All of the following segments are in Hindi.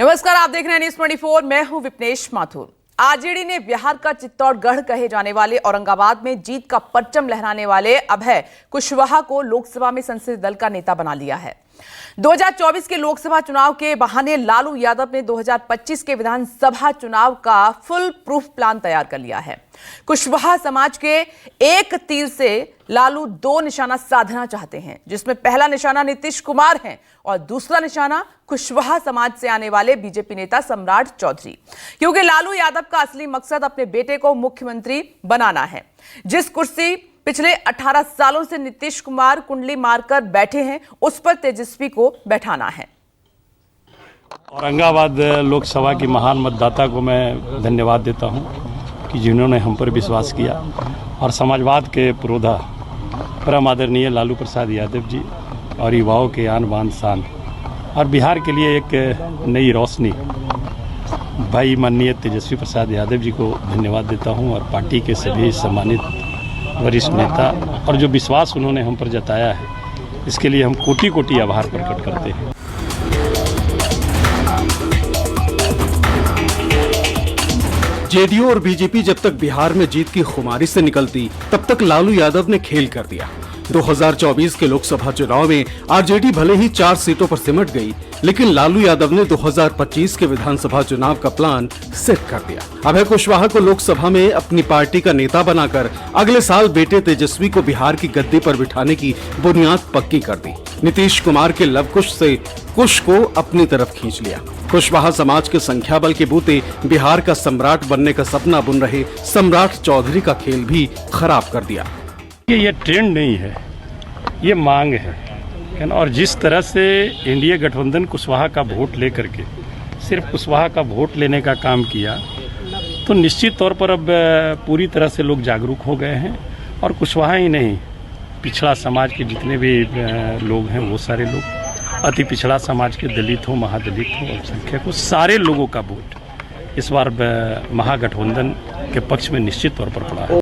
नमस्कार, आप देख रहे हैं न्यूज़ 24। मैं हूं विपनेश माथुर। आरजेडी ने बिहार का चित्तौड़गढ़ कहे जाने वाले औरंगाबाद में जीत का परचम लहराने वाले अभय कुशवाहा को लोकसभा में संसदीय दल का नेता बना लिया है। 2024 के लोकसभा चुनाव के बहाने लालू यादव ने 2025 के विधानसभा चुनाव का फुल प्रूफ प्लान तैयार कर लिया है। कुशवाहा समाज के एक तीर से लालू दो निशाना साधना चाहते हैं, जिसमें पहला निशाना नीतीश कुमार है और दूसरा निशाना कुशवाहा समाज से आने वाले बीजेपी नेता सम्राट चौधरी, क्योंकि लालू यादव का असली मकसद अपने बेटे को मुख्यमंत्री बनाना है। जिस कुर्सी पिछले 18 सालों से नीतीश कुमार कुंडली मारकर बैठे हैं, उस पर तेजस्वी को बैठाना है। औरंगाबाद लोकसभा की महान मतदाता को मैं धन्यवाद देता हूं कि जिन्होंने हम पर विश्वास किया और समाजवाद के पुरोधा परम आदरणीय लालू प्रसाद यादव जी और युवाओं के आन बान शान और बिहार के लिए एक नई रोशनी भाई माननीय तेजस्वी प्रसाद यादव जी को धन्यवाद देता हूं और पार्टी के सभी सम्मानित वरिष्ठ नेता और जो विश्वास उन्होंने हम पर जताया है, इसके लिए हम कोटि कोटि आभार प्रकट करते हैं। जेडीयू और बीजेपी जब तक बिहार में जीत की खुमारी से निकलती, तब तक लालू यादव ने खेल कर दिया। 2024 के लोकसभा चुनाव में आरजेडी भले ही 4 सीटों पर सिमट गई, लेकिन लालू यादव ने 2025 के विधानसभा चुनाव का प्लान सेट कर दिया। अभय कुशवाहा को लोकसभा में अपनी पार्टी का नेता बनाकर अगले साल बेटे तेजस्वी को बिहार की गद्दी पर बिठाने की बुनियाद पक्की कर दी। नीतीश कुमार के लवकुश से कुश को अपनी तरफ खींच लिया। कुशवाहा समाज के संख्या बल के बूते बिहार का सम्राट बनने का सपना बुन रहे सम्राट चौधरी का खेल भी खराब कर दिया। ये ट्रेंड नहीं है, ये मांग है। और जिस तरह से एनडीए गठबंधन कुशवाहा का वोट लेकर के सिर्फ कुशवाहा का वोट लेने का काम किया, तो निश्चित तौर पर अब पूरी तरह से लोग जागरूक हो गए हैं। और कुशवाहा ही नहीं, पिछड़ा समाज के जितने भी लोग हैं, वो सारे लोग, अति पिछड़ा समाज के दलित हो, महादलित हो, अल्पसंख्यक हो, सारे लोगों का वोट इस बार महागठबंधन के पक्ष में निश्चित तौर पर पड़ा है।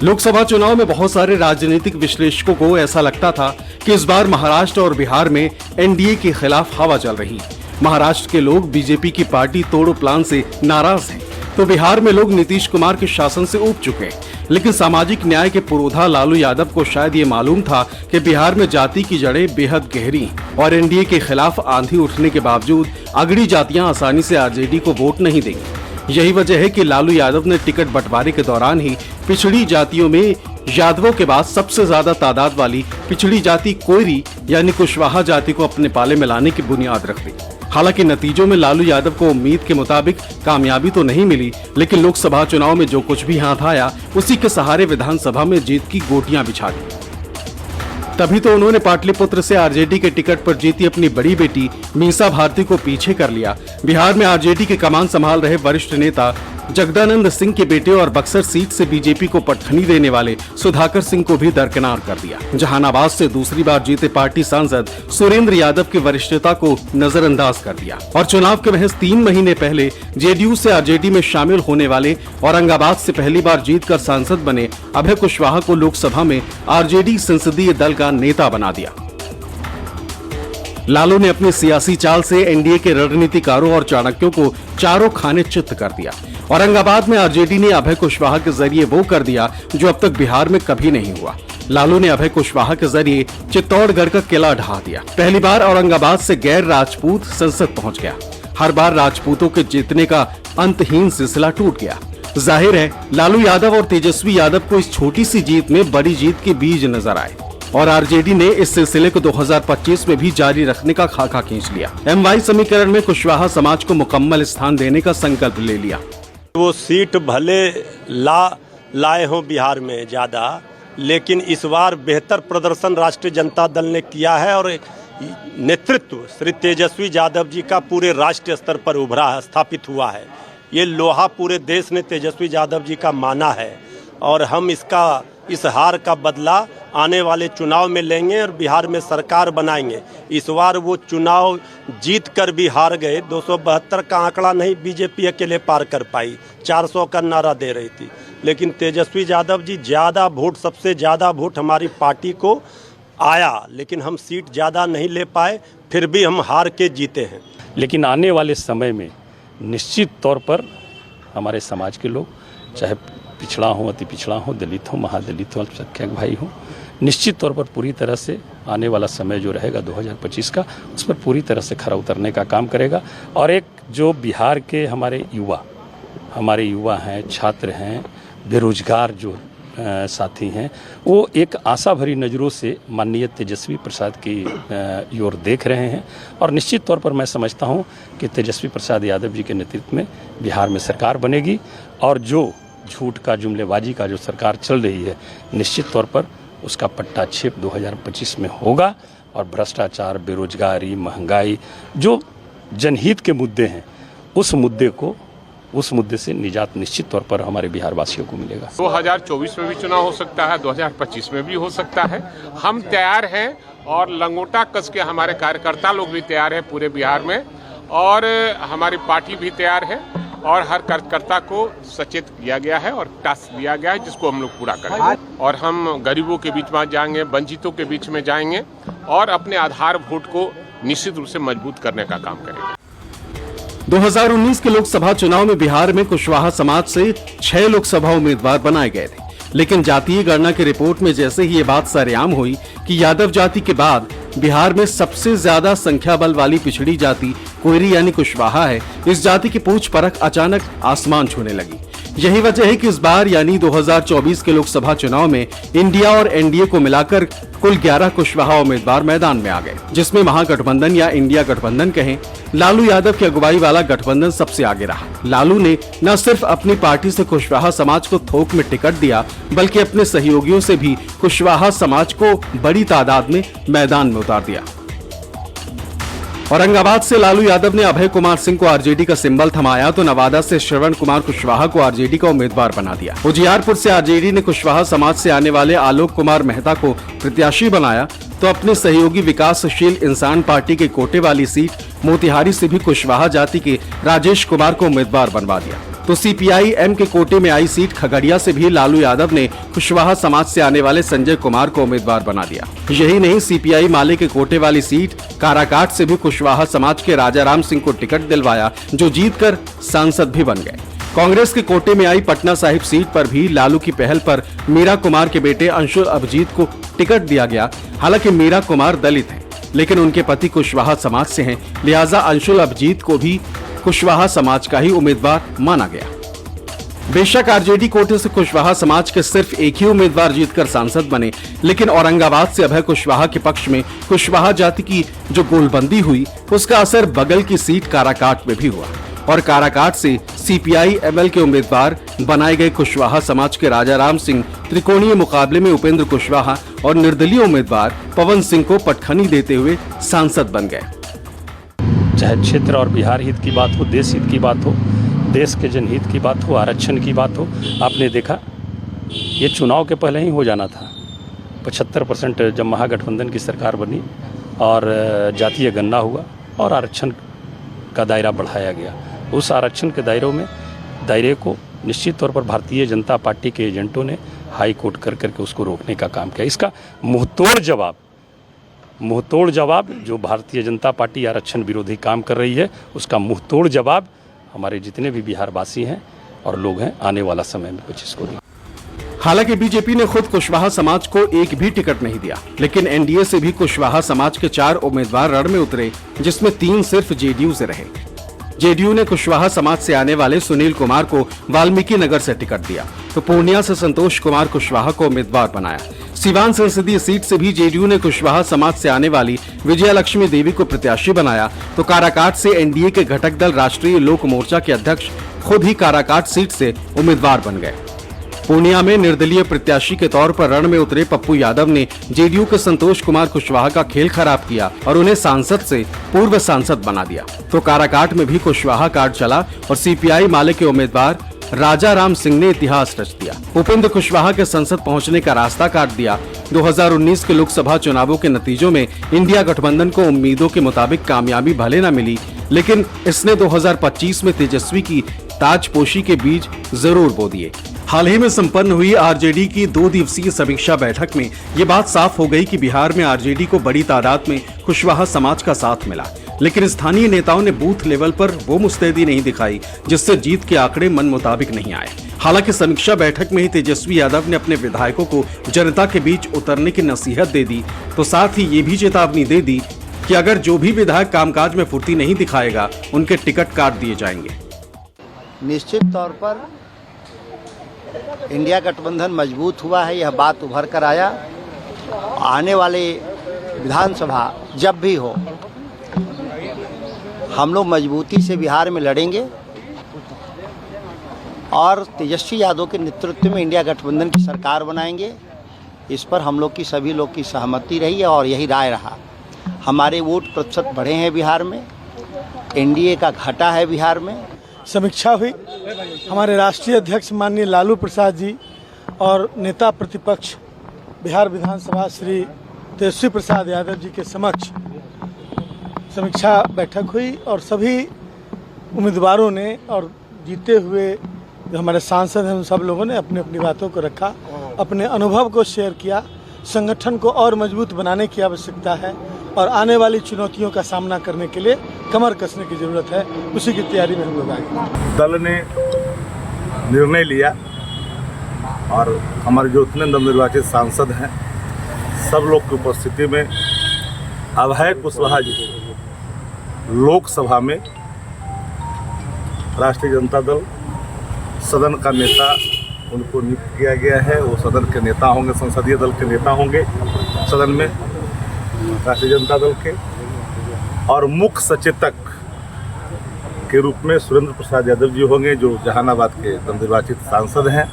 लोकसभा चुनाव में बहुत सारे राजनीतिक विश्लेषकों को ऐसा लगता था कि इस बार महाराष्ट्र और बिहार में एनडीए के खिलाफ हवा चल रही। महाराष्ट्र के लोग बीजेपी की पार्टी तोड़ो प्लान से नाराज हैं, तो बिहार में लोग नीतीश कुमार के शासन से ऊब चुके हैं। लेकिन सामाजिक न्याय के पुरोधा लालू यादव को शायद ये मालूम था कि बिहार में जाति की जड़ें बेहद गहरी और एनडीए के खिलाफ आंधी उठने के बावजूद अगड़ी जातियां आसानी से आरजेडी को वोट नहीं देंगी। यही वजह है कि लालू यादव ने टिकट बंटवारे के दौरान ही पिछड़ी जातियों में यादवों के बाद सबसे ज्यादा तादाद वाली पिछड़ी जाति कोयरी यानी कुशवाहा जाति को अपने पाले में लाने की बुनियाद रख दी। हालांकि नतीजों में लालू यादव को उम्मीद के मुताबिक कामयाबी तो नहीं मिली, लेकिन लोकसभा चुनाव में जो कुछ भी हाथ आया, उसी के सहारे विधानसभा में जीत की गोटियां बिछा दी। तभी तो उन्होंने पाटलिपुत्र से आरजेडी के टिकट पर जीती अपनी बड़ी बेटी मीसा भारती को पीछे कर लिया। बिहार में आरजेडी की कमान संभाल रहे वरिष्ठ नेता जगदानंद सिंह के बेटे और बक्सर सीट से बीजेपी को पटखनी देने वाले सुधाकर सिंह को भी दरकिनार कर दिया। जहानाबाद से दूसरी बार जीते पार्टी सांसद सुरेंद्र यादव की वरिष्ठता को नजरअंदाज कर दिया और चुनाव के महज 3 महीने पहले जेडीयू से आरजेडी में शामिल होने वाले औरंगाबाद से पहली बार जीतकर सांसद बने अभय कुशवाहा को लोकसभा में आरजेडी संसदीय दल का नेता बना दिया। लालू ने अपनी सियासी चाल से एनडीए के रणनीतिकारों और चाणक्यों को चारों खाने चित्त कर दिया। औरंगाबाद में आरजेडी ने अभय कुशवाहा के जरिए वो कर दिया जो अब तक बिहार में कभी नहीं हुआ। लालू ने अभय कुशवाहा के जरिए चित्तौड़गढ़ का किला ढहा दिया। पहली बार औरंगाबाद से गैर राजपूत संसद पहुंच गया। हर बार राजपूतों के जीतने का अंतहीन सिलसिला टूट गया। जाहिर है लालू यादव और तेजस्वी यादव को इस छोटी सी जीत में बड़ी जीत के बीज नजर आए और आरजेडी ने इस सिलसिले को 2025 में भी जारी रखने का खाका खींच लिया। एमवाई समीकरण में कुशवाहा समाज को मुकम्मल स्थान देने का संकल्प ले लिया। वो सीट भले लाए हों बिहार में ज़्यादा, लेकिन इस बार बेहतर प्रदर्शन राष्ट्रीय जनता दल ने किया है और नेतृत्व श्री तेजस्वी यादव जी का पूरे राष्ट्रीय स्तर पर उभरा है, स्थापित हुआ है। ये लोहा पूरे देश ने तेजस्वी यादव जी का माना है और हम इस हार का बदला आने वाले चुनाव में लेंगे और बिहार में सरकार बनाएंगे। इस बार वो चुनाव जीत कर भी हार गए। 272 का आंकड़ा नहीं बीजेपी अकेले पार कर पाई, 400 का नारा दे रही थी, लेकिन तेजस्वी यादव जी सबसे ज़्यादा वोट हमारी पार्टी को आया, लेकिन हम सीट ज़्यादा नहीं ले पाए। फिर भी हम हार के जीते हैं। लेकिन आने वाले समय में निश्चित तौर पर हमारे समाज के लोग, चाहे पिछड़ा हो, अति पिछड़ा हो, दलित हो, महादलित हो, अल्पसंख्यक भाई हो, निश्चित तौर पर पूरी तरह से आने वाला समय जो रहेगा 2025 का, उस पर पूरी तरह से खरा उतरने का काम करेगा। और एक जो बिहार के हमारे युवा हैं, छात्र हैं, बेरोजगार जो साथी हैं, वो एक आशा भरी नज़रों से माननीय तेजस्वी प्रसाद की ओर देख रहे हैं। और निश्चित तौर पर मैं समझता हूं कि तेजस्वी प्रसाद यादव जी के नेतृत्व में बिहार में सरकार बनेगी और जो झूठ का, जुमलेबाजी का जो सरकार चल रही है, निश्चित तौर पर उसका पट्टाछेप 2025 में होगा। और भ्रष्टाचार, बेरोजगारी, महंगाई, जो जनहित के मुद्दे हैं, उस मुद्दे से निजात निश्चित तौर पर हमारे बिहार वासियों को मिलेगा। 2024 में भी चुनाव हो सकता है, 2025 में भी हो सकता है। हम तैयार हैं और लंगोटा कस के हमारे कार्यकर्ता लोग भी तैयार हैं पूरे बिहार में, और हमारी पार्टी भी तैयार है। और हर कार्यकर्ता को सचेत किया गया है और टास्क दिया गया है, जिसको हम लोग पूरा करेंगे। और हम गरीबों के बीच में जाएंगे, वंचितों के बीच में जाएंगे और अपने आधार वोट को निश्चित रूप से मजबूत करने का काम करेंगे। 2019 के लोकसभा चुनाव में बिहार में कुशवाहा समाज से 6 लोकसभा उम्मीदवार बनाए गए थे, लेकिन जातीय गणना की रिपोर्ट में जैसे ही ये बात सरेआम हुई कि यादव जाति के बाद बिहार में सबसे ज्यादा संख्या बल वाली पिछड़ी जाति कोयरी यानी कुशवाहा है, इस जाति की पूछ परख अचानक आसमान छूने लगी। यही वजह है कि इस बार यानी 2024 के लोकसभा चुनाव में इंडिया और एनडीए को मिलाकर कुल 11 कुशवाहा उम्मीदवार मैदान में आ गए, जिसमें महागठबंधन या इंडिया गठबंधन कहें, लालू यादव की अगुवाई वाला गठबंधन सबसे आगे रहा। लालू ने न सिर्फ अपनी पार्टी से कुशवाहा समाज को थोक में टिकट दिया, बल्कि अपने सहयोगियों से भी कुशवाहा समाज को बड़ी तादाद में मैदान में उतार दिया। औरंगाबाद से लालू यादव ने अभय कुमार सिंह को आरजेडी का सिंबल थमाया, तो नवादा से श्रवण कुमार कुशवाहा को आरजेडी का उम्मीदवार बना दिया। उजियारपुर से आरजेडी ने कुशवाहा समाज से आने वाले आलोक कुमार मेहता को प्रत्याशी बनाया, तो अपने सहयोगी विकासशील इंसान पार्टी के कोटे वाली सीट मोतिहारी से भी कुशवाहा जाति के राजेश कुमार को उम्मीदवार बनवा दिया। तो सीपीआई-एम के कोटे में आई सीट खगड़िया से भी लालू यादव ने कुशवाहा समाज से आने वाले संजय कुमार को उम्मीदवार बना दिया। यही नहीं, सीपीआई माले के कोटे वाली सीट काराकाट से भी कुशवाहा समाज के राजाराम सिंह को टिकट दिलवाया, जो जीतकर सांसद भी बन गए। कांग्रेस के कोटे में आई पटना साहिब सीट पर भी लालू की पहल पर मीरा कुमार के बेटे अंशुल अभिजीत को टिकट दिया गया। हालांकि मीरा कुमार दलित हैं, लेकिन उनके पति कुशवाहा समाज से हैं, लिहाजा अंशुल अभिजीत को भी कुशवाहा समाज का ही उम्मीदवार माना गया। बेशक आरजेडी कोटे से कुशवाहा समाज के सिर्फ एक ही उम्मीदवार जीतकर सांसद बने, लेकिन औरंगाबाद से अभय कुशवाहा के पक्ष में कुशवाहा जाति की जो गोलबंदी हुई, उसका असर बगल की सीट काराकाट में भी हुआ। और काराकाट से सीपीआई-एमएल के उम्मीदवार बनाए गए कुशवाहा समाज के राजाराम सिंह त्रिकोणीय मुकाबले में उपेंद्र कुशवाहा और निर्दलीय उम्मीदवार पवन सिंह को पटखनी देते हुए सांसद बन गए। चाहे क्षेत्र और बिहार हित की बात हो, देश हित की बात हो, देश के जनहित की बात हो, आरक्षण की बात हो, आपने देखा ये चुनाव के पहले ही हो जाना था। 75% जब महागठबंधन की सरकार बनी और जातीय गणना हुआ और आरक्षण का दायरा बढ़ाया गया, उस आरक्षण के दायरे को निश्चित तौर पर भारतीय जनता पार्टी के एजेंटों ने हाई कोर्ट कर करके उसको रोकने का काम किया। इसका मुंहतोड़ जवाब जो भारतीय जनता पार्टी आरक्षण विरोधी काम कर रही है, उसका मुंहतोड़ जवाब हमारे जितने भी बिहार वासी हैं और लोग हैं आने वाला समय में कुछ इसको दें। हालांकि बीजेपी ने खुद कुशवाहा समाज को एक भी टिकट नहीं दिया, लेकिन एनडीए से भी कुशवाहा समाज के 4 उम्मीदवार रण में उतरे, जिसमें 3 सिर्फ जेडीयू से रहे। जेडीयू ने कुशवाहा समाज से आने वाले सुनील कुमार को वाल्मीकि नगर से टिकट दिया, तो पूर्णिया से संतोष कुमार कुशवाहा को उम्मीदवार बनाया। सीवान संसदीय सीट से भी जेडीयू ने कुशवाहा समाज से आने वाली विजयलक्ष्मी देवी को प्रत्याशी बनाया, तो काराकाट से एनडीए के घटक दल राष्ट्रीय लोक मोर्चा के अध्यक्ष खुद ही काराकाट सीट से उम्मीदवार बन गए। पूर्णिया में निर्दलीय प्रत्याशी के तौर पर रण में उतरे पप्पू यादव ने जेडीयू के संतोष कुमार कुशवाहा का खेल खराब किया और उन्हें सांसद से पूर्व सांसद बना दिया। तो काराकाट में भी कुशवाहा कार्ड चला और सीपीआई माले के उम्मीदवार राजाराम सिंह ने इतिहास रच दिया। उपेंद्र कुशवाहा के संसद पहुंचने का रास्ता काट दिया। 2019 के लोकसभा चुनावों के नतीजों में इंडिया गठबंधन को उम्मीदों के मुताबिक कामयाबी भले न मिली, लेकिन इसने 2025 में तेजस्वी की ताजपोशी के बीज जरूर बो दिए। हाल ही में संपन्न हुई आरजेडी की 2 दिवसीय समीक्षा बैठक में ये बात साफ हो गई कि बिहार में आरजेडी को बड़ी तादाद में कुशवाहा समाज का साथ मिला, लेकिन स्थानीय नेताओं ने बूथ लेवल पर वो मुस्तैदी नहीं दिखाई जिससे जीत के आंकड़े मन मुताबिक नहीं आए। हालांकि समीक्षा बैठक में ही तेजस्वी यादव ने अपने विधायकों को जनता के बीच उतरने की नसीहत दे दी, तो साथ ही ये भी चेतावनी दे दी कि अगर जो भी विधायक कामकाज में फुर्ती नहीं दिखाएगा उनके टिकट काट दिए जाएंगे। निश्चित तौर पर इंडिया गठबंधन मजबूत हुआ है, यह बात उभर कर आया। आने वाले विधानसभा जब भी हो, हम लोग मजबूती से बिहार में लड़ेंगे और तेजस्वी यादव के नेतृत्व में इंडिया गठबंधन की सरकार बनाएंगे। इस पर हम लोग की सभी लोग की सहमति रही है और यही राय रहा। हमारे वोट प्रतिशत बढ़े हैं बिहार में, एनडीए का घाटा है बिहार में। समीक्षा हुई, हमारे राष्ट्रीय अध्यक्ष माननीय लालू प्रसाद जी और नेता प्रतिपक्ष बिहार विधानसभा श्री तेजस्वी प्रसाद यादव जी के समक्ष समीक्षा बैठक हुई और सभी उम्मीदवारों ने और जीते हुए जो हमारे सांसद हैं उन सब लोगों ने अपनी अपनी बातों को रखा, अपने अनुभव को शेयर किया। संगठन को और मजबूत बनाने की आवश्यकता है और आने वाली चुनौतियों का सामना करने के लिए कमर कसने की जरूरत है, उसी की तैयारी में हम लोग आगे। दल ने निर्णय लिया और हमारे जो उतने नवनिर्वाचित सांसद हैं सब लोग की उपस्थिति में अभय कुशवाहा जी लोकसभा में राष्ट्रीय जनता दल सदन का नेता उनको नियुक्त किया गया है। वो सदन के नेता होंगे, संसदीय दल के नेता होंगे सदन में राष्ट्रीय जनता दल के, और मुख्य सचेतक के रूप में सुरेंद्र प्रसाद यादव जी होंगे जो जहानाबाद के नवनिर्वाचित सांसद हैं,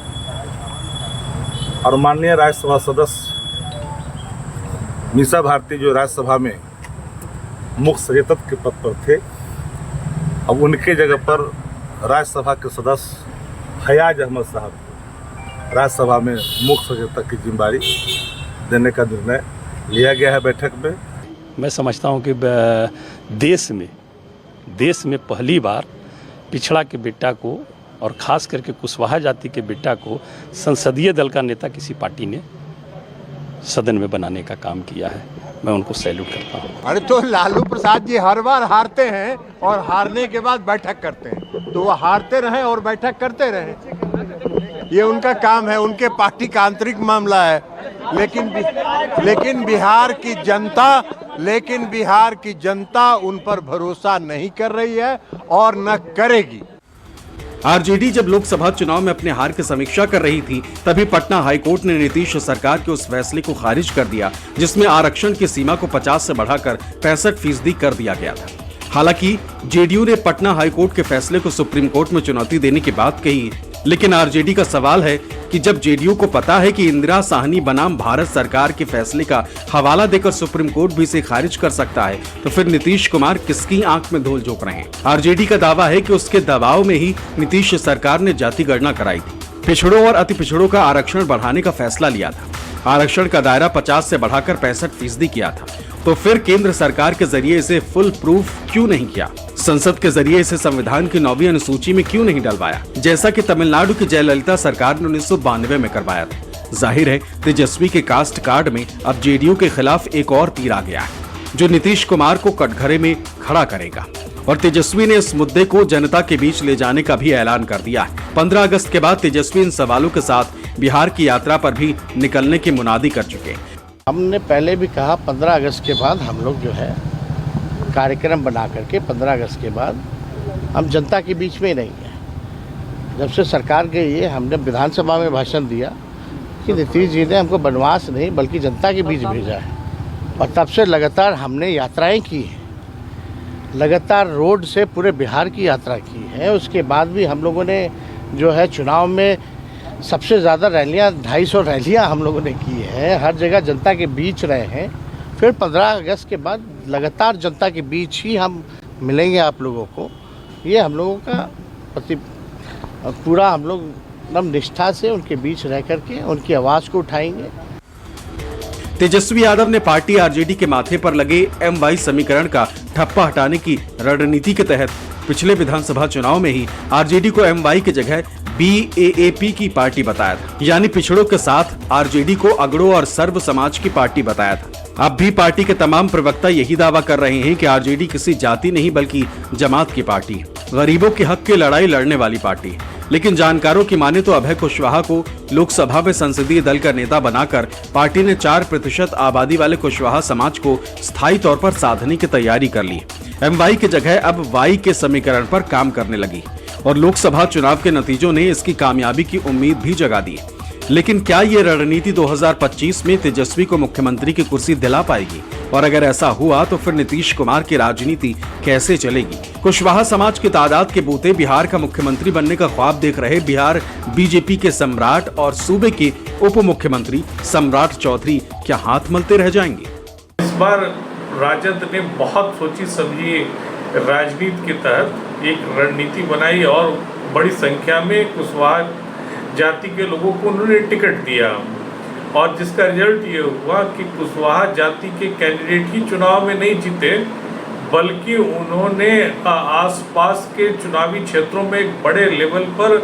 और माननीय राज्यसभा सदस्य मीसा भारती जो राज्यसभा में मुख्य सचेतक के पद पर थे, अब उनके जगह पर राज्यसभा के सदस्य फयाज अहमद साहब राज्यसभा में मुख्य सचेतक की जिम्मेदारी देने का निर्णय लिया गया है बैठक में। मैं समझता हूँ कि देश में पहली बार पिछड़ा के बेटा को और ख़ास करके कुशवाहा जाति के बेटा को संसदीय दल का नेता किसी पार्टी ने सदन में बनाने का काम किया है। मैं उनको सैल्यूट करता हूँ। अरे तो लालू प्रसाद जी हर बार हारते हैं और हारने के बाद बैठक करते हैं, तो वो हारते रहें और बैठक करते रहें, ये उनका काम है, उनके पार्टी का आंतरिक मामला है। लेकिन बिहार की जनता उन पर भरोसा नहीं कर रही है और न करेगी। आरजेडी जब लोकसभा चुनाव में अपने हार की समीक्षा कर रही थी, तभी पटना हाईकोर्ट ने नीतीश सरकार के उस फैसले को खारिज कर दिया जिसमें आरक्षण की सीमा को 50 से बढ़ाकर 65% कर दिया गया था। हालांकि जेडीयू ने पटना हाईकोर्ट के फैसले को सुप्रीम कोर्ट में चुनौती देने की बात कही, लेकिन आरजेडी का सवाल है कि जब जेडीयू को पता है कि इंदिरा साहनी बनाम भारत सरकार के फैसले का हवाला देकर सुप्रीम कोर्ट भी इसे खारिज कर सकता है, तो फिर नीतीश कुमार किसकी आंख में धूल झोंक रहे हैं? आरजेडी का दावा है कि उसके दबाव में ही नीतीश सरकार ने जाति गणना कराई थी, पिछड़ों और अति पिछड़ों का आरक्षण बढ़ाने का फैसला लिया था, आरक्षण का दायरा 50 से बढ़ाकर 65% किया था। तो फिर केंद्र सरकार के जरिए इसे फुल प्रूफ क्यों नहीं किया? संसद के जरिए इसे संविधान की 9वीं अनुसूची में क्यों नहीं डलवाया, जैसा कि तमिलनाडु की जयललिता सरकार ने 1992 में करवाया था? जाहिर है तेजस्वी के कास्ट कार्ड में अब जेडीयू के खिलाफ एक और तीर आ गया है, जो नीतीश कुमार को कटघरे में खड़ा करेगा। और तेजस्वी ने इस मुद्दे को जनता के बीच ले जाने का भी ऐलान कर दिया है। 15 अगस्त के बाद तेजस्वी इन सवालों के साथ बिहार की यात्रा पर भी निकलने की मुनादी कर चुके हैं। हमने पहले भी कहा 15 अगस्त के बाद हम लोग जो है कार्यक्रम बना करके 15 अगस्त के बाद हम जनता के बीच में ही नहीं हैं। जब से सरकार गई है, हमने विधानसभा में भाषण दिया कि नीतीश जी ने हमको वनवास नहीं बल्कि जनता के बीच भेजा है, और तब से लगातार हमने यात्राएं की हैं, लगातार रोड से पूरे बिहार की यात्रा की है। उसके बाद भी हम लोगों ने जो है चुनाव में सबसे ज़्यादा रैलियाँ 250 रैलियाँ हम लोगों ने की है, हर जगह जनता के बीच रहे हैं। फिर 15 अगस्त के बाद लगातार जनता के बीच ही हम मिलेंगे आप लोगों को। ये हम लोगों का पूरा हम लोग एकदम निष्ठा से उनके बीच रह करके उनकी आवाज़ को उठाएंगे। तेजस्वी यादव ने पार्टी आरजेडी के माथे पर लगे MY समीकरण का ठप्पा हटाने की रणनीति के तहत पिछले विधानसभा चुनाव में ही आरजेडी को MY की जगह BAAP की पार्टी बताया था, यानी पिछड़ों के साथ RJD को अगड़ों और सर्व समाज की पार्टी बताया था। अब भी पार्टी के तमाम प्रवक्ता यही दावा कर रहे हैं कि RJD किसी जाति नहीं बल्कि जमात की पार्टी है, गरीबों के हक की लड़ाई लड़ने वाली पार्टी है। लेकिन जानकारों की माने तो अभय कुशवाहा को लोकसभा में संसदीय दल का नेता बनाकर पार्टी ने 4% आबादी वाले कुशवाहा समाज को स्थायी तौर पर साधने की तैयारी कर ली। MY की जगह अब Y के समीकरण पर काम करने लगी और लोकसभा चुनाव के नतीजों ने इसकी कामयाबी की उम्मीद भी जगा दी। लेकिन क्या ये रणनीति 2025 में तेजस्वी को मुख्यमंत्री की कुर्सी दिला पाएगी? और अगर ऐसा हुआ तो फिर नीतीश कुमार की राजनीति कैसे चलेगी? कुशवाहा समाज की तादाद के बूते बिहार का मुख्यमंत्री बनने का ख्वाब देख रहे बिहार बीजेपी के सम्राट और सूबे के उप मुख्यमंत्री सम्राट चौधरी क्या हाथ मलते रह जाएंगे? इस बार राजद ने बहुत सोची समझी राजनीति के तहत एक रणनीति बनाई और बड़ी संख्या में कुशवाहा जाति के लोगों को उन्होंने टिकट दिया और जिसका रिजल्ट ये हुआ कि कुशवाहा जाति के कैंडिडेट ही चुनाव में नहीं जीते, बल्कि उन्होंने आसपास के चुनावी क्षेत्रों में एक बड़े लेवल पर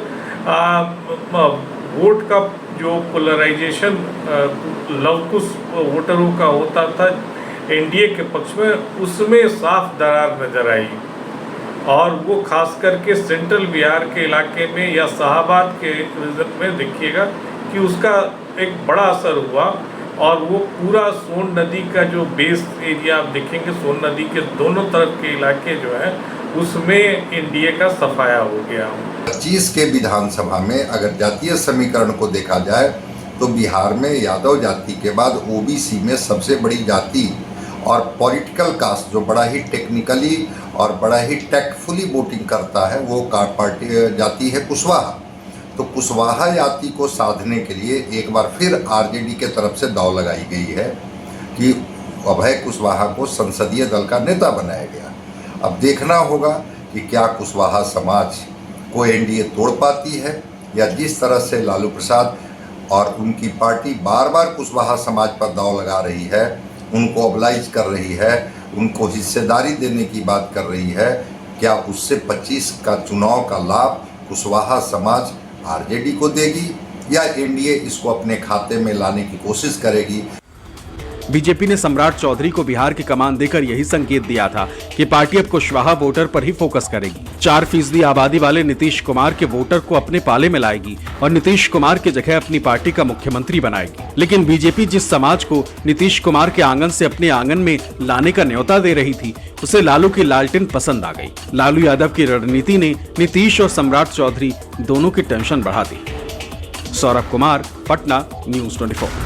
वोट का जो पोलराइजेशन लवकुश वोटरों का होता था एनडीए के पक्ष में, उसमें साफ दरार नजर आई। और वो खास करके सेंट्रल बिहार के इलाके में या शाहाबाद के रीजन में देखिएगा कि उसका एक बड़ा असर हुआ और वो पूरा सोन नदी का जो बेस एरिया आप देखेंगे, सोन नदी के दोनों तरफ के इलाके जो है उसमें एनडीए का सफाया हो गया। 25 के विधानसभा में अगर जातीय समीकरण को देखा जाए तो बिहार में यादव जाति के बाद ओबीसी में सबसे बड़ी जाति और पॉलिटिकल कास्ट जो बड़ा ही टेक्निकली और बड़ा ही टैक्टफुली वोटिंग करता है वो पार्टी जाति है कुशवाहा। तो कुशवाहा जाति को साधने के लिए एक बार फिर आरजेडी के तरफ से दांव लगाई गई है कि अभय कुशवाहा को संसदीय दल का नेता बनाया गया। अब देखना होगा कि क्या कुशवाहा समाज को एनडीए तोड़ पाती है या जिस तरह से लालू प्रसाद और उनकी पार्टी बार बार कुशवाहा समाज पर दांव लगा रही है, उनको ऑबलाइज कर रही है, उनको हिस्सेदारी देने की बात कर रही है, क्या उससे 25 का चुनाव का लाभ कुशवाहा समाज आरजेडी को देगी या एनडीए इसको अपने खाते में लाने की कोशिश करेगी? बीजेपी ने सम्राट चौधरी को बिहार की कमान देकर यही संकेत दिया था कि पार्टी अब कुशवाहा वोटर पर ही फोकस करेगी। 4% आबादी वाले नीतीश कुमार के वोटर को अपने पाले में लाएगी और नीतीश कुमार की जगह अपनी पार्टी का मुख्यमंत्री बनाएगी। लेकिन बीजेपी जिस समाज को नीतीश कुमार के आंगन से अपने आंगन में लाने का न्योता दे रही थी, उसे लालू की लालटेन पसंद आ गई। लालू यादव की रणनीति ने नीतीश और सम्राट चौधरी दोनों की टेंशन बढ़ा दी। सौरभ कुमार, पटना, News 24।